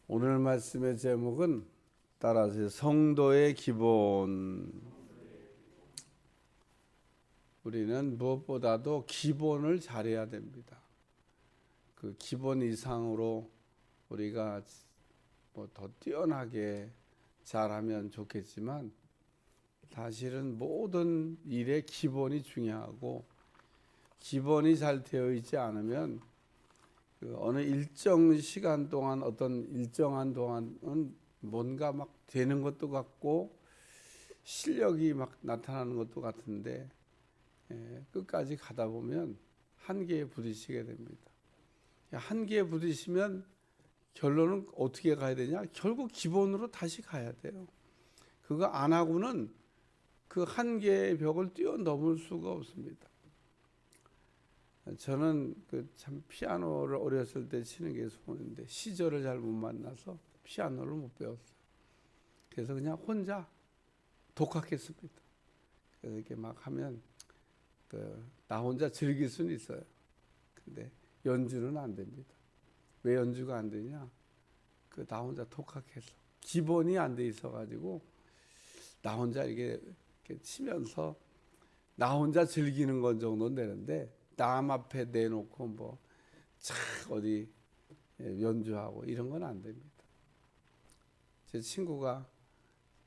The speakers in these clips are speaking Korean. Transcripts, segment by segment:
오늘 말씀의 제목은 따라서 성도의 기본. 우리는 무엇보다도 기본을 잘해야 됩니다. 그 기본 이상으로 우리가 뭐 더 뛰어나게 잘하면 좋겠지만 사실은 모든 일의 기본이 중요하고, 기본이 잘 되어 있지 않으면 어느 일정 시간 동안 어떤 일정한 동안은 뭔가 막 되는 것도 같고 실력이 막 나타나는 것도 같은데 끝까지 가다 보면 한계에 부딪히게 됩니다. 한계에 부딪히면 결론은 어떻게 가야 되냐? 결국 기본으로 다시 가야 돼요. 그거 안 하고는 그 한계의 벽을 뛰어넘을 수가 없습니다. 저는 참 피아노를 어렸을 때 치는 게 소원인데 시절을 잘 못 만나서 피아노를 못 배웠어요. 그래서 그냥 혼자 독학했습니다. 그래서 이렇게 막 하면 나 혼자 즐길 수는 있어요. 근데 연주는 안 됩니다. 왜 연주가 안 되냐? 나 혼자 독학해서 기본이 안 돼 있어가지고 나 혼자 이렇게 치면서 나 혼자 즐기는 건 정도는 되는데 남 앞에 내놓고 뭐 착 어디 연주하고 이런 건 안 됩니다. 제 친구가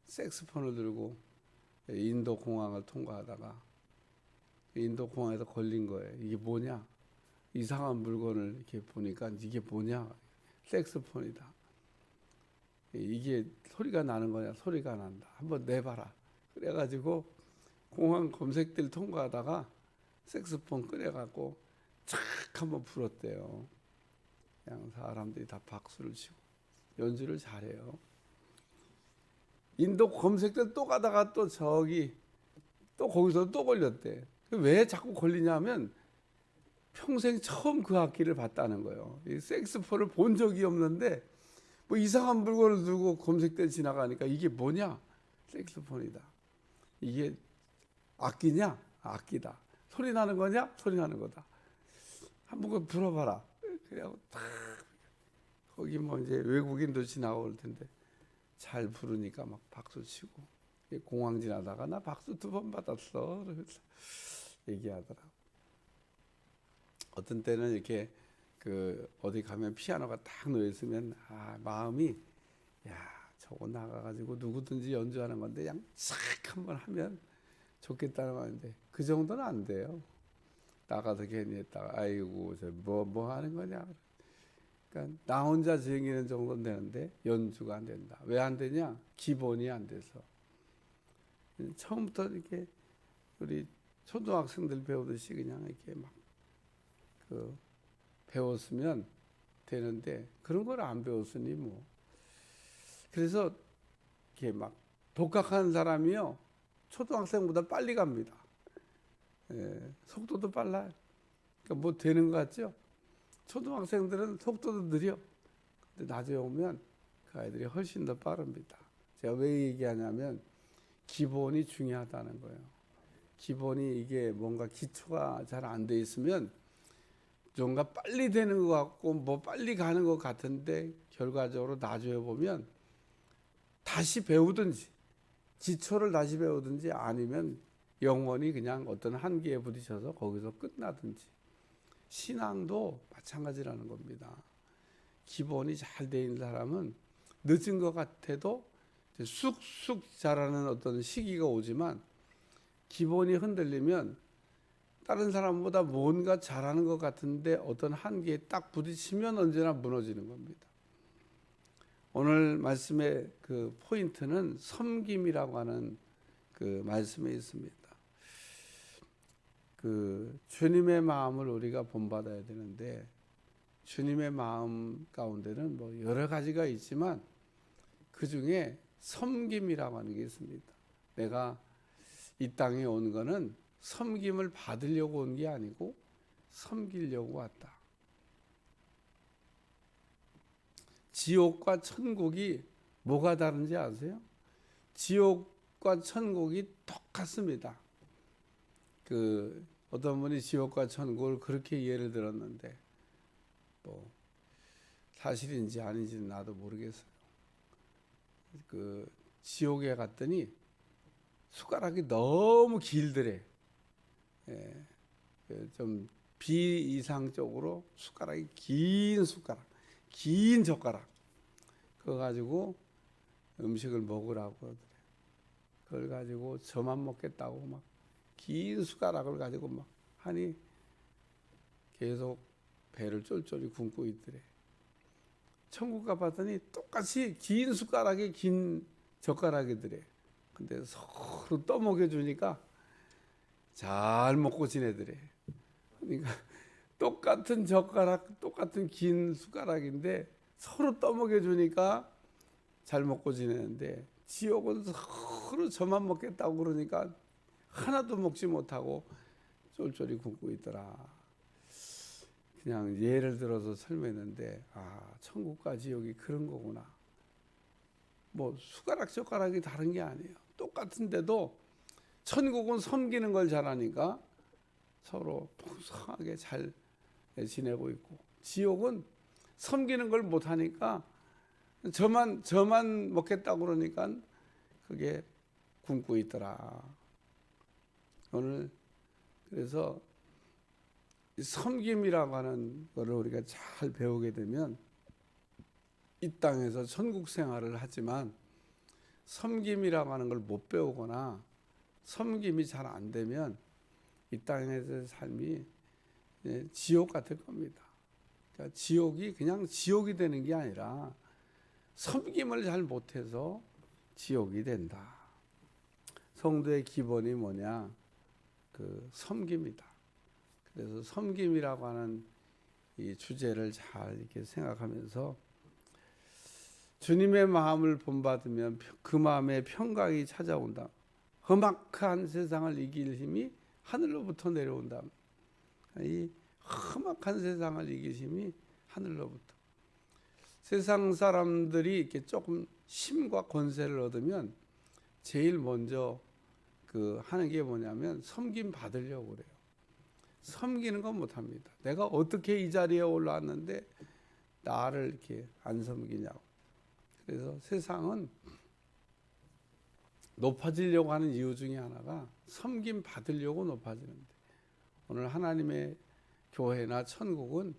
색스폰을 들고 인도 공항을 통과하다가 인도 공항에서 걸린 거예요. 이게 뭐냐? 이상한 물건을 이렇게 보니까 이게 뭐냐? 색스폰이다. 이게 소리가 나는 거냐? 소리가 난다. 한번 내봐라. 그래가지고 공항 검색대를 통과하다가 색스폰 꺼내갖고 착 한번 불었대요. 그냥 사람들이 다 박수를 치고 연주를 잘해요. 인도 검색대 또 가다가 또 저기 또 거기서 또 걸렸대. 왜 자꾸 걸리냐면 평생 처음 그 악기를 봤다는 거예요. 이 색스폰을 본 적이 없는데 뭐 이상한 물건을 들고 검색대 지나가니까 이게 뭐냐? 색스폰이다. 이게 악기냐? 악기다. 소리 나는 거냐? 소리 나는 거다. 한번 그거 불어봐라. 그래갖고 딱 거기 뭐 이제 외국인도 지나고 올 텐데 잘 부르니까 막 박수 치고, 공항 지나다가 나 박수 2번 받았어. 그래서 얘기하더라고. 어떤 때는 이렇게 어디 가면 피아노가 딱 놓여 있으면 마음이 저거 나가가지고 누구든지 연주하는 건데 그냥 싹 한번 하면 좋겠다는 말인데 그 정도는 안 돼요. 나가서 괜히 했다가 아이고 저 뭐 하는 거냐. 그러니까 나 혼자 즐기는 정도는 되는데 연주가 안 된다. 왜 안 되냐? 기본이 안 돼서. 처음부터 이렇게 우리 초등학생들 배우듯이 그냥 이렇게 막 배웠으면 되는데 그런 걸 안 배웠으니 뭐. 그래서 이렇게 막 독학하는 사람이요 초등학생보다 빨리 갑니다. 속도도 빨라요. 그러니까 뭐 되는 것 같죠? 초등학생들은 속도도 느려. 근데 나중에 오면 그 아이들이 훨씬 더 빠릅니다. 제가 왜 얘기하냐면 기본이 중요하다는 거예요. 기본이 이게 뭔가 기초가 잘 안 돼 있으면 뭔가 빨리 되는 것 같고 뭐 빨리 가는 것 같은데 결과적으로 나중에 보면 다시 배우든지 기초를 다시 배우든지 아니면 영원히 그냥 어떤 한계에 부딪혀서 거기서 끝나든지. 신앙도 마찬가지라는 겁니다. 기본이 잘 돼 있는 사람은 늦은 것 같아도 쑥쑥 자라는 어떤 시기가 오지만 기본이 흔들리면 다른 사람보다 뭔가 잘하는 것 같은데 어떤 한계에 딱 부딪히면 언제나 무너지는 겁니다. 오늘 말씀의 그 포인트는 섬김이라고 하는 그 말씀에 있습니다. 주님의 마음을 우리가 본받아야 되는데 주님의 마음 가운데는 뭐 여러 가지가 있지만 그 중에 섬김이라고 하는 게 있습니다. 내가 이 땅에 온 거는 섬김을 받으려고 온 게 아니고 섬기려고 왔다. 지옥과 천국이 뭐가 다른지 아세요? 지옥과 천국이 똑같습니다. 어떤 분이 지옥과 천국을 그렇게 예를 들었는데 사실인지 아닌지는 나도 모르겠어요. 그 지옥에 갔더니 숟가락이 너무 길더래. 예, 좀 비이상적으로 숟가락이 긴 숟가락, 긴 젓가락. 그거 가지고 음식을 먹으라고 그러더래. 그걸 가지고 저만 먹겠다고 막 긴 숟가락을 가지고 막 하니 계속 배를 쫄쫄이 굶고 있더래. 천국 가봤더니 똑같이 긴 숟가락에 긴 젓가락이더래. 근데 서로 떠먹여주니까 잘 먹고 지내더래. 그러니까 똑같은 젓가락, 똑같은 긴 숟가락인데 서로 떠먹여주니까 잘 먹고 지내는데, 지옥은 서로 저만 먹겠다고 그러니까 하나도 먹지 못하고 쫄쫄이 굶고 있더라. 그냥 예를 들어서 설명했는데, 천국과 지옥이 그런 거구나. 뭐 숟가락 젓가락이 다른 게 아니에요. 똑같은데도 천국은 섬기는 걸 잘하니까 서로 풍성하게 잘 지내고 있고, 지옥은 섬기는 걸 못하니까 저만 먹겠다고 그러니까 그게 굶고 있더라. 오늘 그래서 섬김이라고 하는 것을 우리가 잘 배우게 되면 이 땅에서 천국 생활을 하지만, 섬김이라고 하는 걸 못 배우거나 섬김이 잘 안 되면 이 땅에서의 삶이 지옥 같을 겁니다. 그러니까 지옥이 그냥 지옥이 되는 게 아니라 섬김을 잘 못해서 지옥이 된다. 성도의 기본이 뭐냐? 그 섬김이다. 그래서 섬김이라고 하는 이 주제를 잘 이렇게 생각하면서, 주님의 마음을 본받으면 그 마음에 평강이 찾아온다. 험악한 세상을 이길 힘이 하늘로부터 내려온다. 이 험악한 세상을 이길 힘이 하늘로부터. 세상 사람들이 이렇게 조금 힘과 권세를 얻으면 제일 먼저 그 하는 게 뭐냐면 섬김 받으려고 그래요. 섬기는 건 못합니다. 내가 어떻게 이 자리에 올라왔는데 나를 이렇게 안 섬기냐고. 그래서 세상은 높아지려고 하는 이유 중에 하나가 섬김 받으려고 높아지는데, 오늘 하나님의 교회나 천국은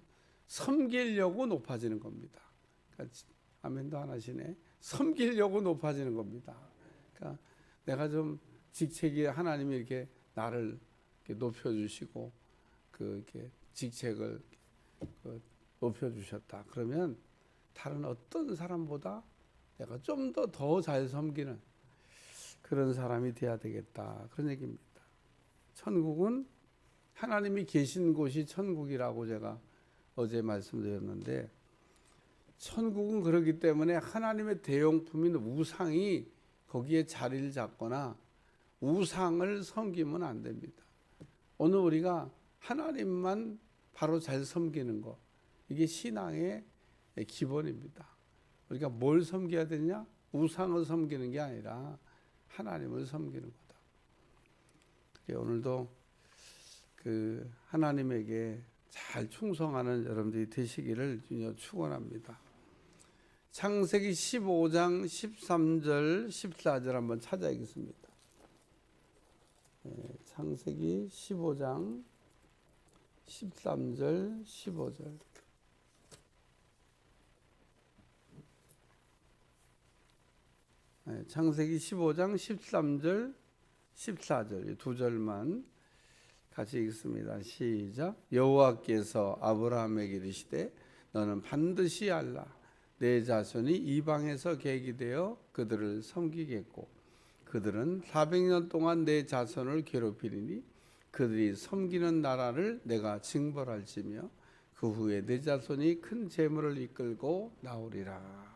섬기려고 높아지는 겁니다. 그러니까 아멘도 안 하시네. 섬기려고 높아지는 겁니다. 그러니까 내가 좀 직책이, 하나님이 이렇게 나를 이렇게 높여주시고 이렇게 직책을 높여주셨다. 그러면 다른 어떤 사람보다 내가 좀 더 잘 섬기는 그런 사람이 돼야 되겠다. 그런 얘기입니다. 천국은 하나님이 계신 곳이 천국이라고 제가 어제 말씀드렸는데, 천국은 그렇기 때문에 하나님의 대용품인 우상이 거기에 자리를 잡거나 우상을 섬기면 안 됩니다. 오늘 우리가 하나님만 바로 잘 섬기는 것, 이게 신앙의 기본입니다. 우리가 뭘 섬겨야 되냐? 우상을 섬기는 게 아니라 하나님을 섬기는 거다. 오늘도 그 하나님에게 잘 충성하는 여러분들이 되시기를 주여 축원합니다. 창세기 15장 13절 14절 한번 찾아야겠습니다. 창세기 15장 13절 15절. 창세기 15장 13절 14절 두 절만 같이 읽습니다. 시작. 여호와께서 아브라함에게 이르시되 너는 반드시 알라. 내 자손이 이방에서 계기되어 그들을 섬기겠고 그들은 400년 동안 내 자손을 괴롭히리니 그들이 섬기는 나라를 내가 징벌할지며 그 후에 내 자손이 큰 재물을 이끌고 나오리라.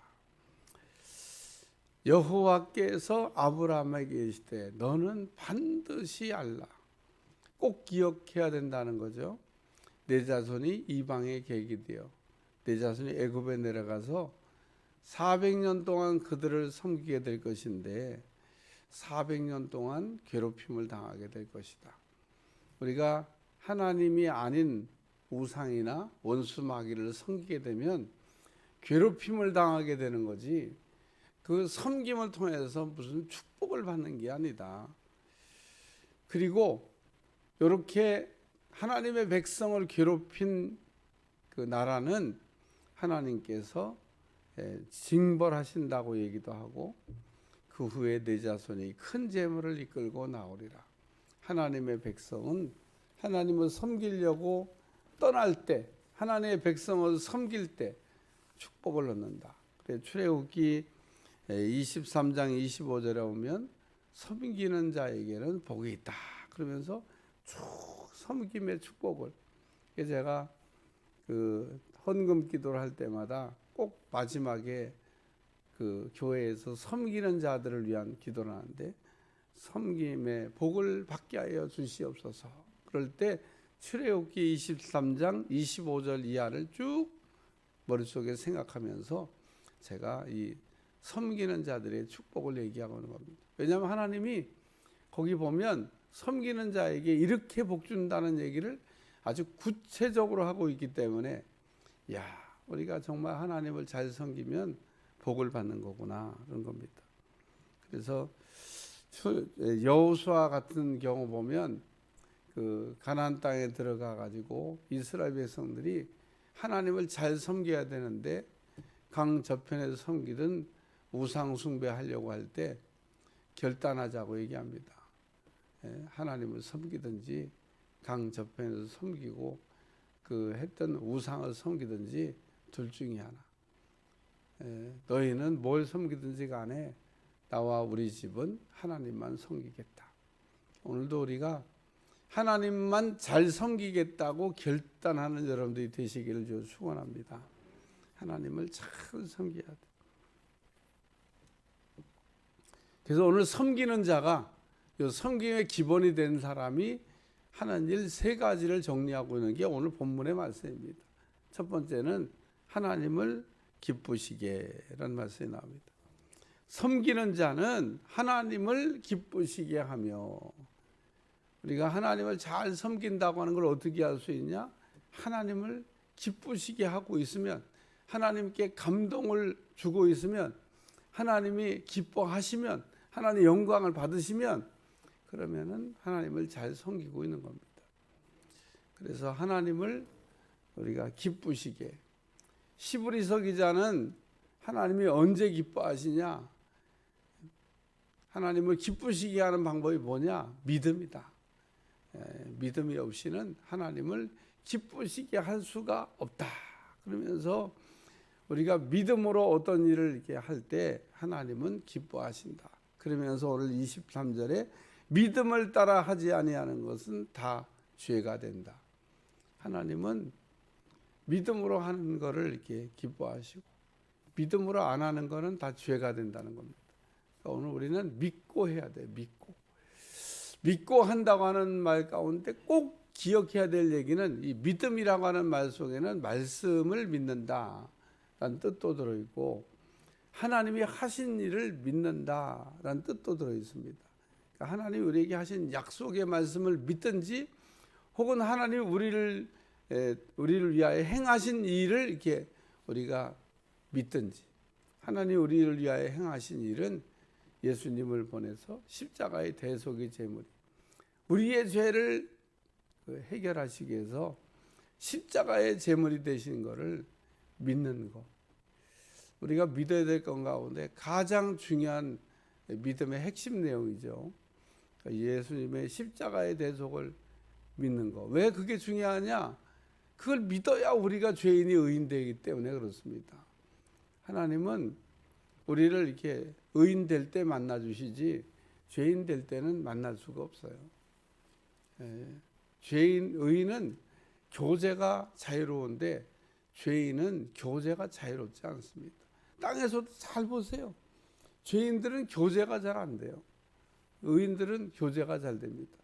여호와께서 아브라함에게 이르시되 너는 반드시 알라. 꼭 기억해야 된다는 거죠. 내 자손이 이방에 계기되어 내 자손이 애굽에 내려가서 400년 동안 그들을 섬기게 될 것인데 400년 동안 괴롭힘을 당하게 될 것이다. 우리가 하나님이 아닌 우상이나 원수 마귀를 섬기게 되면 괴롭힘을 당하게 되는 거지, 그 섬김을 통해서 무슨 축복을 받는 게 아니다. 그리고 이렇게 하나님의 백성을 괴롭힌 그 나라는 하나님께서 징벌하신다고 얘기도 하고, 그 후에 내 자손이 큰 재물을 이끌고 나오리라. 하나님의 백성은 하나님을 섬기려고 떠날 때, 하나님의 백성을 섬길 때 축복을 얻는다. 그래서 출애굽기 23장 25절에 보면 섬기는 자에게는 복이 있다 그러면서 쭉 섬김의 축복을, 제가 그 헌금 기도를 할 때마다 꼭 마지막에 그 교회에서 섬기는 자들을 위한 기도를 하는데, 섬김의 복을 받게 하여 주시옵소서. 그럴 때 출애굽기 23장 25절 이하를 쭉 머릿속에 생각하면서 제가 이 섬기는 자들의 축복을 얘기하고 있는 겁니다. 왜냐하면 하나님이 거기 보면 섬기는 자에게 이렇게 복 준다는 얘기를 아주 구체적으로 하고 있기 때문에, 야, 우리가 정말 하나님을 잘 섬기면 복을 받는 거구나 그런 겁니다. 그래서 여호수아 같은 경우 보면 그 가나안 땅에 들어가 가지고 이스라엘 백성들이 하나님을 잘 섬겨야 되는데, 강 저편에서 섬기든 우상 숭배하려고 할 때 결단하자고 얘기합니다. 하나님을 섬기든지 강 저편에서 섬기고 그 했던 우상을 섬기든지 둘 중에 하나. 너희는 뭘 섬기든지 간에 나와 우리 집은 하나님만 섬기겠다. 오늘도 우리가 하나님만 잘 섬기겠다고 결단하는 여러분들이 되시기를 주 축원합니다. 하나님을 잘 섬겨야 돼. 그래서 오늘 섬기는 자가, 이 섬김의 기본이 된 사람이 하는 일 세 가지를 정리하고 있는 게 오늘 본문의 말씀입니다. 첫 번째는 하나님을 기쁘시게라는 말씀이 나옵니다. 섬기는 자는 하나님을 기쁘시게 하며, 우리가 하나님을 잘 섬긴다고 하는 걸 어떻게 할 수 있냐? 하나님을 기쁘시게 하고 있으면, 하나님께 감동을 주고 있으면, 하나님이 기뻐하시면, 하나님의 영광을 받으시면, 그러면은 하나님을 잘 섬기고 있는 겁니다. 그래서 하나님을 우리가 기쁘시게, 시브리서 기자는 하나님이 언제 기뻐하시냐? 하나님을 기쁘시게 하는 방법이 뭐냐? 믿음이다. 믿음이 없이는 하나님을 기쁘시게 할 수가 없다. 그러면서 우리가 믿음으로 어떤 일을 이렇게 할 때 하나님은 기뻐하신다. 그러면서 오늘 23절에 믿음을 따라 하지 아니하는 것은 다 죄가 된다. 하나님은 믿음으로 하는 것을 이렇게 기뻐하시고, 믿음으로 안 하는 것은 다 죄가 된다는 겁니다. 그러니까 오늘 우리는 믿고 해야 돼. 믿고 한다고 하는 말 가운데 꼭 기억해야 될 얘기는, 이 믿음이라고 하는 말 속에는 말씀을 믿는다라는 뜻도 들어있고, 하나님이 하신 일을 믿는다라는 뜻도 들어있습니다. 그러니까 하나님이 우리에게 하신 약속의 말씀을 믿든지, 혹은 하나님이 우리를 위하여 행하신 일을 이렇게 우리가 믿든지, 하나님이 우리를 위하여 행하신 일은 예수님을 보내서 십자가의 대속의 제물이, 우리의 죄를 해결하시기 위해서 십자가의 제물이 되신 것을 믿는 것, 우리가 믿어야 될 것 가운데 가장 중요한 믿음의 핵심 내용이죠. 예수님의 십자가의 대속을 믿는 것. 왜 그게 중요하냐? 그걸 믿어야 우리가 죄인이 의인되기 때문에 그렇습니다. 하나님은 우리를 이렇게 의인 될 때 만나 주시지, 죄인 될 때는 만날 수가 없어요. 의인은 교제가 자유로운데 죄인은 교제가 자유롭지 않습니다. 땅에서도 잘 보세요. 죄인들은 교제가 잘 안 돼요. 의인들은 교제가 잘 됩니다.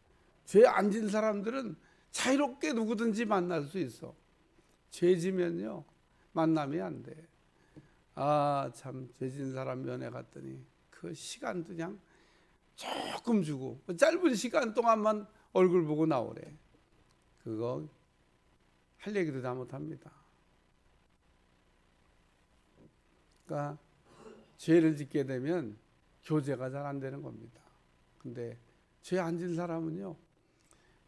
죄 안 진 사람들은 자유롭게 누구든지 만날 수 있어. 죄 지면요, 만남이 안 돼. 아, 참, 죄 진 사람 면회 갔더니 그 시간도 그냥 조금 주고 짧은 시간 동안만 얼굴 보고 나오래. 그거 할 얘기도 다 못합니다. 그러니까 죄를 짓게 되면 교제가 잘 안 되는 겁니다. 근데 죄 안 진 사람은요,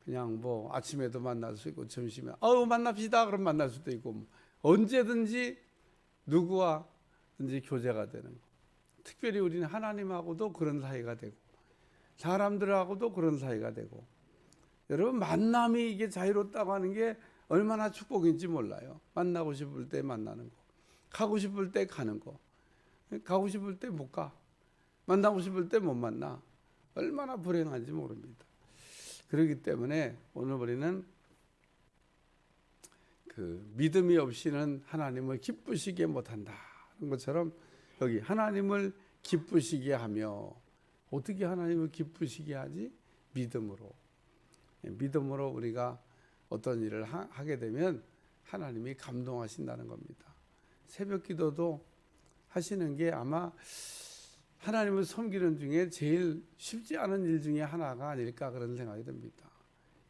그냥 뭐 아침에도 만날 수 있고 점심에 만납시다 그럼 만날 수도 있고 뭐 언제든지 누구와든지 교제가 되는 거. 특별히 우리는 하나님하고도 그런 사이가 되고 사람들하고도 그런 사이가 되고, 여러분 만남이 이게 자유롭다고 하는 게 얼마나 축복인지 몰라요. 만나고 싶을 때 만나는 거, 가고 싶을 때 가는 거, 가고 싶을 때 못 가, 만나고 싶을 때 못 만나. 얼마나 불행한지 모릅니다. 그렇기 때문에 오늘 우리는 그 믿음이 없이는 하나님을 기쁘시게 못한다 그런 것처럼 여기 하나님을 기쁘시게 하며, 어떻게 하나님을 기쁘시게 하지? 믿음으로. 믿음으로 우리가 어떤 일을 하게 되면 하나님이 감동하신다는 겁니다. 새벽 기도도 하시는 게 아마 하나님을 섬기는 중에 제일 쉽지 않은 일 중에 하나가 아닐까 그런 생각이 듭니다.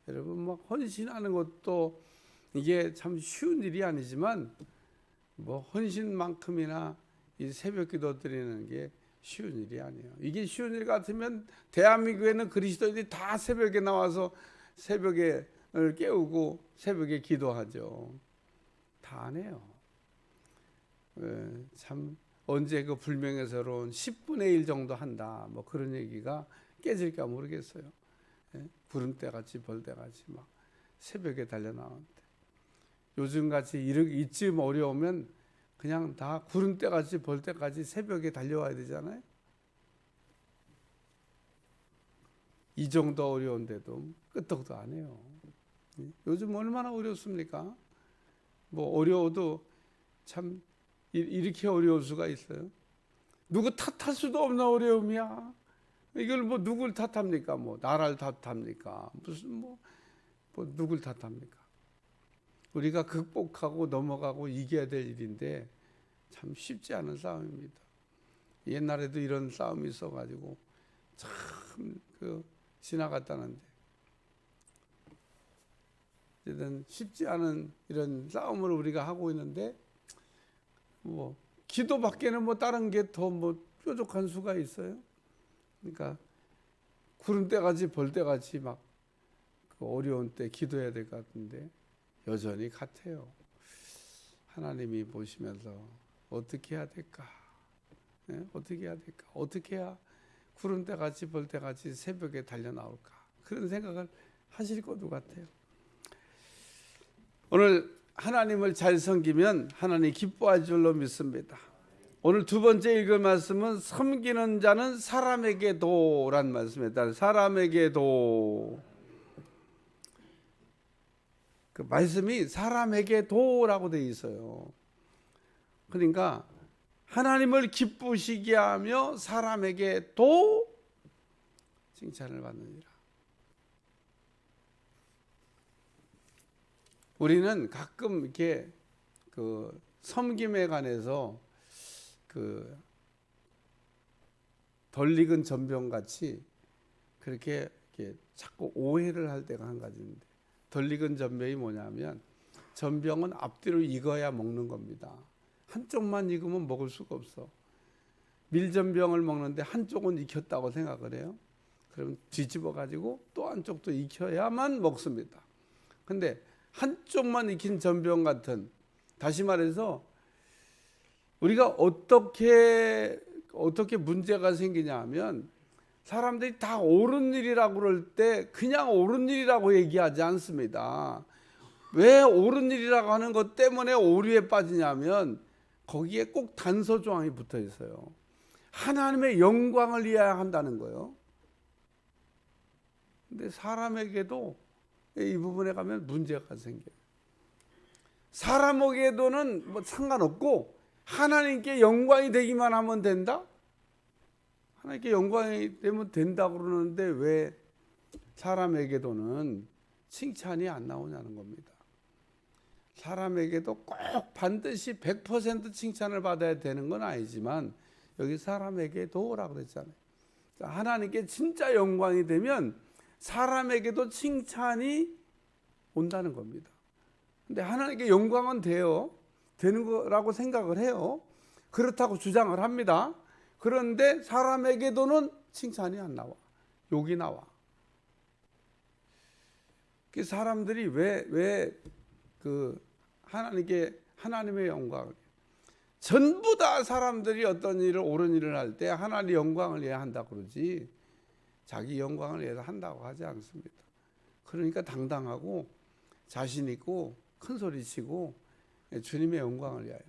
여러분 뭐 헌신하는 것도 이게 참 쉬운 일이 아니지만 뭐 헌신만큼이나 이 새벽 기도 드리는 게 쉬운 일이 아니에요. 이게 쉬운 일 같으면 대한민국에는 그리스도인들이 다 새벽에 나와서 새벽에 깨우고 새벽에 기도하죠. 다 안 해요. 참 언제 그 불명예스러운 10분의 1 정도 한다 뭐 그런 얘기가 깨질까 모르겠어요. 구름대같이 벌떼같이 막 새벽에 달려나오는데, 요즘같이 이쯤 어려우면 그냥 다 구름대같이 벌떼같이 새벽에 달려와야 되잖아요. 이 정도 어려운데도 끄떡도 안 해요. 요즘 얼마나 어렵습니까? 뭐 어려워도 참 이렇게 어려울 수가 있어요. 누구 탓할 수도 없는 어려움이야. 이걸 뭐 누굴 탓합니까? 뭐 나라를 탓합니까? 무슨 뭐 누굴 탓합니까? 우리가 극복하고 넘어가고 이겨야 될 일인데 참 쉽지 않은 싸움입니다. 옛날에도 이런 싸움이 있어가지고 참 지나갔다는데, 어쨌든 쉽지 않은 이런 싸움을 우리가 하고 있는데 뭐 기도밖에는 뭐 다른 게 더 뭐 뾰족한 수가 있어요. 그러니까 구름대같이 벌떼같이 막 그 어려운 때 기도해야 될 것 같은데 여전히 같아요. 하나님이 보시면서 어떻게 해야 될까? 어떻게 해야 될까? 어떻게 해야 구름대같이 벌떼같이 새벽에 달려 나올까? 그런 생각을 하실 것도 같아요. 오늘 하나님을 잘 섬기면 하나님 기뻐할 줄로 믿습니다. 오늘 두 번째 읽을 말씀은 섬기는 자는 사람에게도란 말씀입니다. 사람에게도. 그 말씀이 사람에게도라고 되어 있어요. 그러니까 하나님을 기쁘시게 하며 사람에게도 칭찬을 받느니라. 우리는 가끔 이렇게 그 섬김에 관해서 그 덜 익은 전병같이 그렇게 이렇게 자꾸 오해를 할 때가 한 가지인데, 덜 익은 전병이 뭐냐면 전병은 앞뒤로 익어야 먹는 겁니다. 한쪽만 익으면 먹을 수가 없어. 밀전병을 먹는데 한쪽은 익혔다고 생각을 해요. 그러면 뒤집어 가지고 또 한쪽도 익혀야만 먹습니다. 근데 한쪽만 익힌 전병 같은, 다시 말해서 우리가 어떻게 문제가 생기냐 하면 사람들이 다 옳은 일이라고 그럴 때 그냥 옳은 일이라고 얘기하지 않습니다. 왜 옳은 일이라고 하는 것 때문에 오류에 빠지냐면 거기에 꼭 단서 조항이 붙어 있어요. 하나님의 영광을 위하여 한다는 거예요. 근데 사람에게도 이 부분에 가면 문제가 생겨요. 사람에게도는 뭐 상관없고 하나님께 영광이 되기만 하면 된다? 하나님께 영광이 되면 된다고 그러는데 왜 사람에게도는 칭찬이 안 나오냐는 겁니다. 사람에게도 꼭 반드시 100% 칭찬을 받아야 되는 건 아니지만 여기 사람에게도라고 그랬잖아요. 그러니까 하나님께 진짜 영광이 되면 사람에게도 칭찬이 온다는 겁니다. 근데 하나님께 영광은 되는 거라고 생각을 해요. 그렇다고 주장을 합니다. 그런데 사람에게도는 칭찬이 안 나와. 욕이 나와. 그 사람들이 왜 그 하나님의 영광을, 전부 다 사람들이 어떤 일을, 옳은 일을 할 때 하나님의 영광을 위해 한다고 그러지 자기 영광을 위해서 한다고 하지 않습니다. 그러니까 당당하고 자신 있고 큰 소리 치고 주님의 영광을 위하여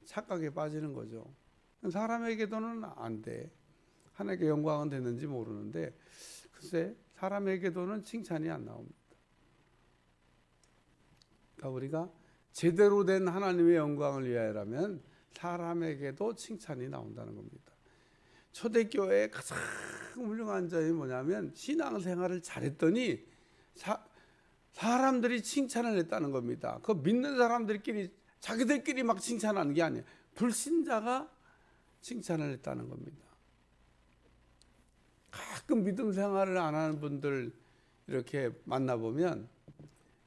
착각에 빠지는 거죠. 사람에게도는 안 돼. 하나님께 영광은 됐는지 모르는데 글쎄 사람에게도는 칭찬이 안 나옵니다. 그러니까 우리가 제대로 된 하나님의 영광을 위하여라면 사람에게도 칭찬이 나온다는 겁니다. 초대교회의 가장 훌륭한 점이 뭐냐면 신앙생활을 잘했더니 사람들이 칭찬을 했다는 겁니다. 그 믿는 사람들끼리 자기들끼리 막 칭찬하는 게 아니에요. 불신자가 칭찬을 했다는 겁니다. 가끔 믿음 생활을 안 하는 분들 이렇게 만나보면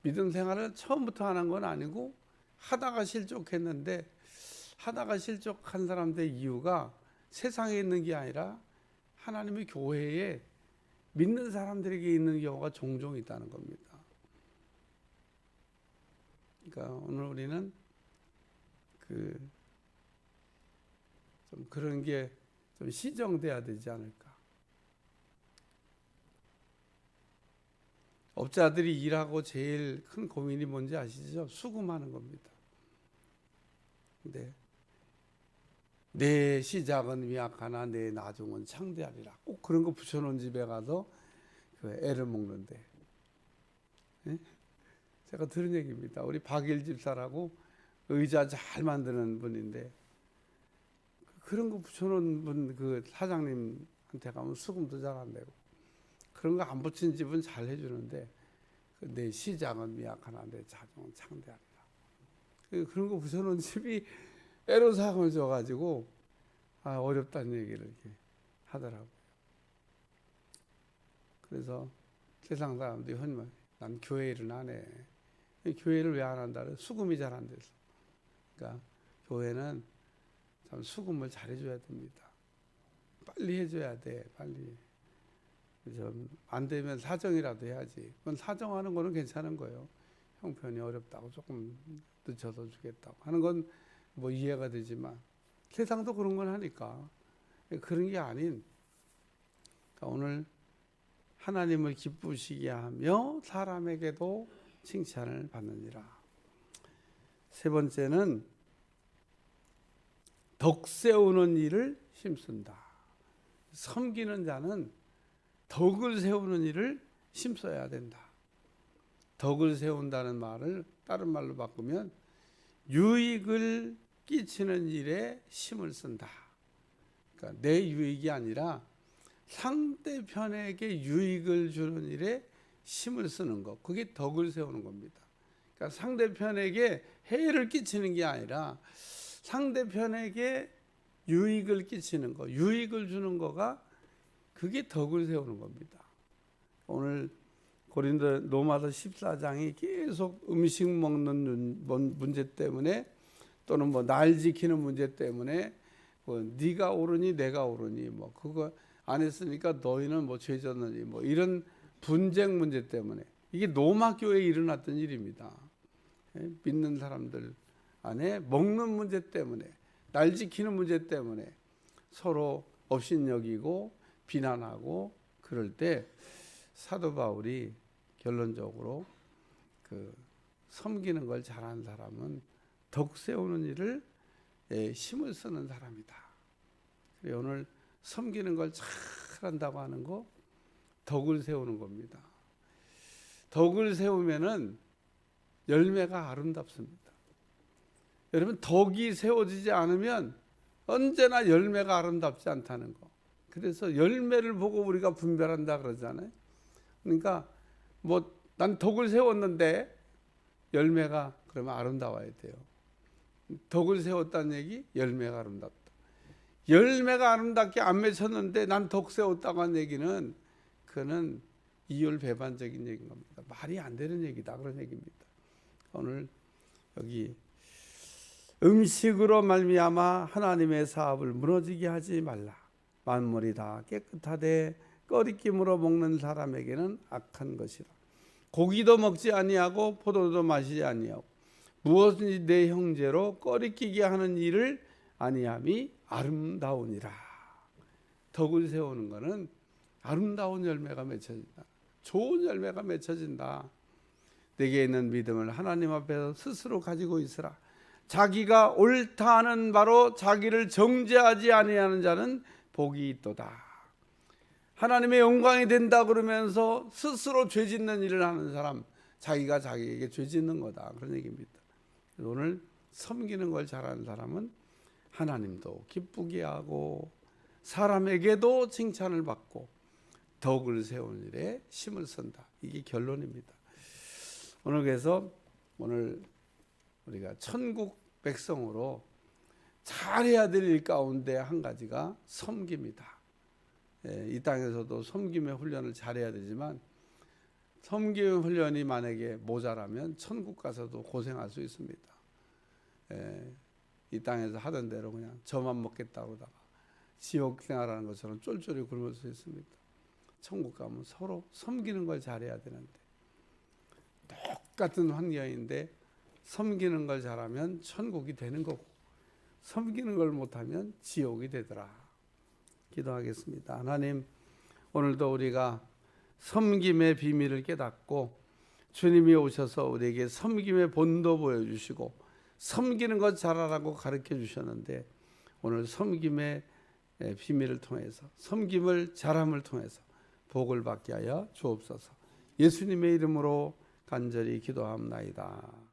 믿음 생활을 처음부터 하는 건 아니고 하다가 실족했는데, 하다가 실족한 사람들의 이유가 세상에 있는 게 아니라 하나님의 교회에 믿는 사람들에게 있는 경우가 종종 있다는 겁니다. 그러니까 오늘 우리는 좀 그런 게 좀 시정돼야 되지 않을까. 업자들이 일하고 제일 큰 고민이 뭔지 아시죠? 수금하는 겁니다. 근데 내 시작은 미약하나 내 나중은 창대하리라. 꼭 그런 거 붙여놓은 집에 가서 그 애를 먹는데. 예? 제가 들은 얘기입니다. 우리 박일 집사라고 의자 잘 만드는 분인데 그런 거 붙여놓은 분, 그 사장님한테 가면 수금도 잘 안 내고, 그런 거 안 붙인 집은 잘 해주는데 내 시작은 미약하나 내 자중은 창대하리라. 그런 거 붙여놓은 집이 애로사항을 줘가지고 어렵다는 얘기를 이렇게 하더라고요. 그래서 세상 사람들이 흔히 말, 난 교회 일은 안 해. 교회를 왜 안 한다? 수금이 잘 안 돼서. 그러니까 교회는 참 수금을 잘 해줘야 됩니다. 빨리 해줘야 돼. 빨리. 좀 안 되면 사정이라도 해야지. 그건 사정하는 거는 괜찮은 거예요. 형편이 어렵다고 조금 늦춰서 주겠다고 하는 건 뭐 이해가 되지만 세상도 그런 건 하니까 그런 게 아닌, 그러니까 오늘 하나님을 기쁘시게 하며 사람에게도 칭찬을 받느니라. 세 번째는 덕 세우는 일을 힘쓴다. 섬기는 자는 덕을 세우는 일을 힘써야 된다. 덕을 세운다는 말을 다른 말로 바꾸면 유익을 끼치는 일에 힘을 쓴다. 그러니까 내 유익이 아니라 상대편에게 유익을 주는 일에 힘을 쓰는 것, 그게 덕을 세우는 겁니다. 그러니까 상대편에게 해를 끼치는 게 아니라 상대편에게 유익을 끼치는 것, 유익을 주는 거가 그게 덕을 세우는 겁니다. 오늘 고린도 로마서 14장이 계속 음식 먹는 문제 때문에 또는 뭐 날 지키는 문제 때문에 뭐 네가 옳으니 내가 옳으니 뭐 그거 안 했으니까 너희는 뭐 죄졌느니 뭐 이런 분쟁 문제 때문에, 이게 로마 교회에 일어났던 일입니다. 믿는 사람들 안에 먹는 문제 때문에, 날 지키는 문제 때문에 서로 업신여기고 비난하고 그럴 때 사도 바울이 결론적으로 섬기는 걸 잘하는 사람은 덕 세우는 일을 힘을 쓰는 사람이다. 그래, 오늘 섬기는 걸 잘한다고 하는 거 덕을 세우는 겁니다. 덕을 세우면은 열매가 아름답습니다. 여러분, 덕이 세워지지 않으면 언제나 열매가 아름답지 않다는 거. 그래서 열매를 보고 우리가 분별한다 그러잖아요. 그러니까 뭐 난 덕을 세웠는데 열매가 그러면 아름다워야 돼요. 덕을 세웠다는 얘기, 열매가 아름답다. 열매가 아름답게 안 맺혔는데 난 덕 세웠다고 한 얘기는 그거는 이율배반적인 얘기인 겁니다. 말이 안 되는 얘기다, 그런 얘기입니다. 오늘 여기 음식으로 말미암아 하나님의 사업을 무너지게 하지 말라. 만물이 다 깨끗하되 꺼리낌으로 먹는 사람에게는 악한 것이라. 고기도 먹지 아니하고 포도도 마시지 아니하고 무엇든지 내 형제로 꺼리끼게 하는 일을 아니함이 아름다우니라. 덕을 세우는 것은 아름다운 열매가 맺혀진다. 좋은 열매가 맺혀진다. 내게 있는 믿음을 하나님 앞에서 스스로 가지고 있으라. 자기가 옳다 하는 바로 자기를 정죄하지 아니하는 자는 복이 있도다. 하나님의 영광이 된다 그러면서 스스로 죄 짓는 일을 하는 사람, 자기가 자기에게 죄 짓는 거다, 그런 얘기입니다. 오늘 섬기는 걸 잘하는 사람은 하나님도 기쁘게 하고 사람에게도 칭찬을 받고 덕을 세우는 일에 힘을 쓴다. 이게 결론입니다. 오늘 그래서 오늘 우리가 천국 백성으로 잘해야 될 일 가운데 한 가지가 섬깁니다. 이 땅에서도 섬김의 훈련을 잘해야 되지만 섬김의 훈련이 만약에 모자라면 천국 가서도 고생할 수 있습니다. 이 땅에서 하던 대로 그냥 저만 먹겠다고 하다가 지옥 생활하는 것처럼 쫄쫄이 굶을 수 있습니다. 천국 가면 서로 섬기는 걸 잘해야 되는데 똑같은 환경인데 섬기는 걸 잘하면 천국이 되는 거고 섬기는 걸 못하면 지옥이 되더라. 기도하겠습니다. 하나님, 오늘도 우리가 섬김의 비밀을 깨닫고 주님이 오셔서 우리에게 섬김의 본도 보여주시고 섬기는 것 잘하라고 가르쳐 주셨는데 오늘 섬김의 비밀을 통해서 섬김을 잘함을 통해서 복을 받게 하여 주옵소서. 예수님의 이름으로 간절히 기도합나이다.